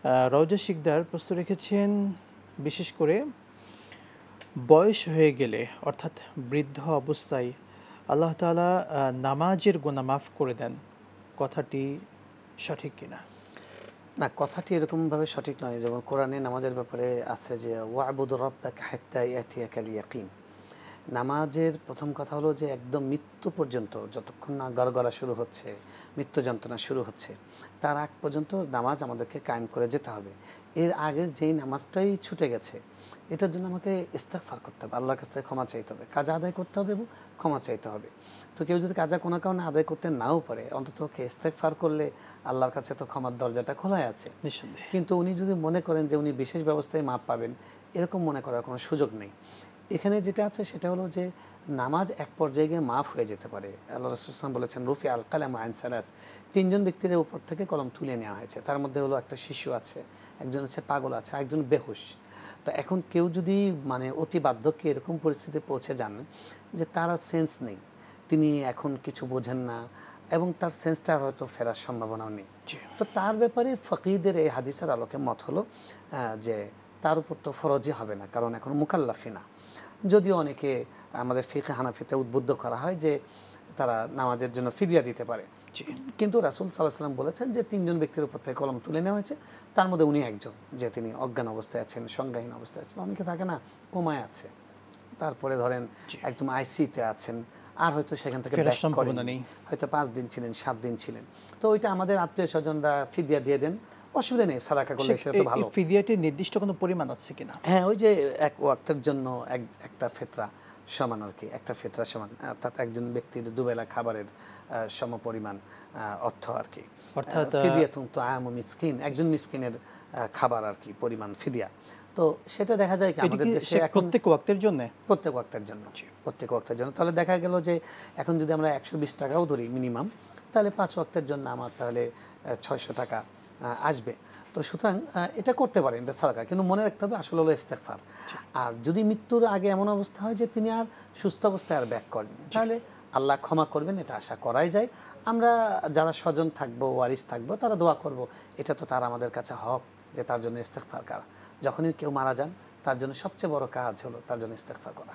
রওজা শিকদার প্রশ্ন রেখেছেন, বিশেষ করে বয়স হয়ে গেলে অর্থাৎ বৃদ্ধ অবস্থায় আল্লাহ তাআলা নামাজের গুনাহ মাফ করে দেন, কথাটি সঠিক কিনা? না, কথাটি এরকমভাবে সঠিক নয়। যেমন কোরআনে নামাজের ব্যাপারে আছে যে ওয়া'বুদ রাব্বাকা হাত্তা ইয়াতিয়াকাল ইয়াকিন। নামাজের প্রথম কথা হলো যে একদম মৃত্যু পর্যন্ত, যতক্ষণ না গড়গড়া শুরু হচ্ছে, মৃত্যু যন্ত্রণা শুরু হচ্ছে, তার আগ পর্যন্ত নামাজ আমাদেরকে কায়েম করে যেতে হবে। এর আগের যেই নামাজটাই ছুটে গেছে, এটার জন্য আমাকে ইস্তেগফার করতে হবে, আল্লাহর কাছ থেকে ক্ষমা চাইতে হবে, কাজা আদায় করতে হবে এবং ক্ষমা চাইতে হবে। তো কেউ যদি কাজা কোনো কারণে আদায় করতে নাও পারে, অন্তত ওকে ইস্তেগফার করলে আল্লাহর কাছে তো ক্ষমার দরজাটা খোলাই আছে। নিঃসন্দেহে। কিন্তু উনি যদি মনে করেন যে উনি বিশেষ ব্যবস্থায় মাপ পাবেন, এরকম মনে করার কোনো সুযোগ নেই। এখানে যেটা আছে সেটা হলো যে নামাজ এক পর্যায়ে গিয়ে মাফ হয়ে যেতে পারে। আল্লাহ রাসূল সাল্লাল্লাহু আলাইহি ওয়াসাল্লাম বলেছেন, রুফি আল কালাম আন সালাস, তিনজন ব্যক্তির উপর থেকে কলম তুলে নেওয়া হয়েছে। তার মধ্যে হলো একটা শিশু আছে, একজন হচ্ছে পাগল আছে, একজন বেহুশ। তো এখন কেউ যদি মানে অতি বার্ধক্যে এরকম পরিস্থিতি পৌঁছে যান যে তার আর সেন্স নেই, তিনি এখন কিছু বোঝেন না এবং তার সেন্সটা হয়তো ফেরার সম্ভাবনাও নেই, তো তার ব্যাপারে ফকিহদের এই হাদিসের আলোকে মত হলো যে তার উপর তো ফরজই হবে না, কারণ এখন মুকাল্লাফি না। যদিও অনেকে আমাদের ফিকহে হানাফিতে উদ্বুদ্ধ করা হয় যে তারা নামাজের জন্য ফিদিয়া দিতে পারে, কিন্তু রাসূল সাল্লাল্লাহু আলাইহি ওয়াসাল্লাম বলেছেন যে তিনজন ব্যক্তির উপর থেকে কলম তুলে নেওয়া হয়েছে, তার মধ্যে উনি একজন, যে তিনি অজ্ঞান অবস্থায় আছেন, সংজ্ঞাহীন অবস্থায় আছেন। অনেকে থাকে না কোমায় আছে, তারপরে ধরেন একদম আইসিইউতে আছেন, আর হয়তো সেখান থেকে ফেরার সম্ভাবনা নেই, হয়তো 5 দিন ছিলেন, 7 দিন ছিলেন। তো ওইটা আমাদের আত্মীয় স্বজনরা ফিদিয়া দিয়ে দেন, অসুবিধা নেই, সাদাকা করলে সেটা তো ভালো। ফিদিয়াটির নির্দিষ্ট কোনো পরিমাণ আছে কিনা? হ্যাঁ, ওই যে এক ওয়াক্তের জন্য একটা ফেতরা সমান আর কি, একটা ফেতরা সমান, অর্থাৎ একজন ব্যক্তির দুবেলা খাবারের সমপরিমাণ অর্থ আর কি। অর্থাৎ ফিদিয়াতুন তুআমু মিসকিন, একজন মিসকিনের খাবার আর কি পরিমাণ ফিদিয়া। তো সেটা দেখা যায় কি আমাদের দেশে এখন প্রত্যেক ওয়াক্তের জন্য, প্রত্যেক ওয়াক্তের জন্য, প্রত্যেক ওয়াক্তের জন্য। তাহলে দেখা গেল যে এখন যদি আমরা 120 টাকাও ধরি মিনিমাম, তাহলে 5 ওয়াক্তের জন্য আমার তাহলে 600 টাকা আসবে। তো সুতরাং এটা করতে পারেন, এটা সাদাকা, কিন্তু মনে রাখতে হবে আসলে হলো ইস্তেগফার। আর যদি মৃত্যুর আগে এমন অবস্থা হয় যে তিনি আর সুস্থ অবস্থায় আর ব্যাক করেন, তাহলে আল্লাহ ক্ষমা করবেন, এটা আশা করাই যায়। আমরা যারা স্বজন থাকবো, ওয়ারিস থাকবো, তারা দোয়া করব, এটা তো তার আমাদের কাছে হক যে তার জন্য ইস্তেগফার করা। যখনই কেউ মারা যান, তার জন্য সবচেয়ে বড় কাজ হলো তার জন্য ইস্তেগফার করা।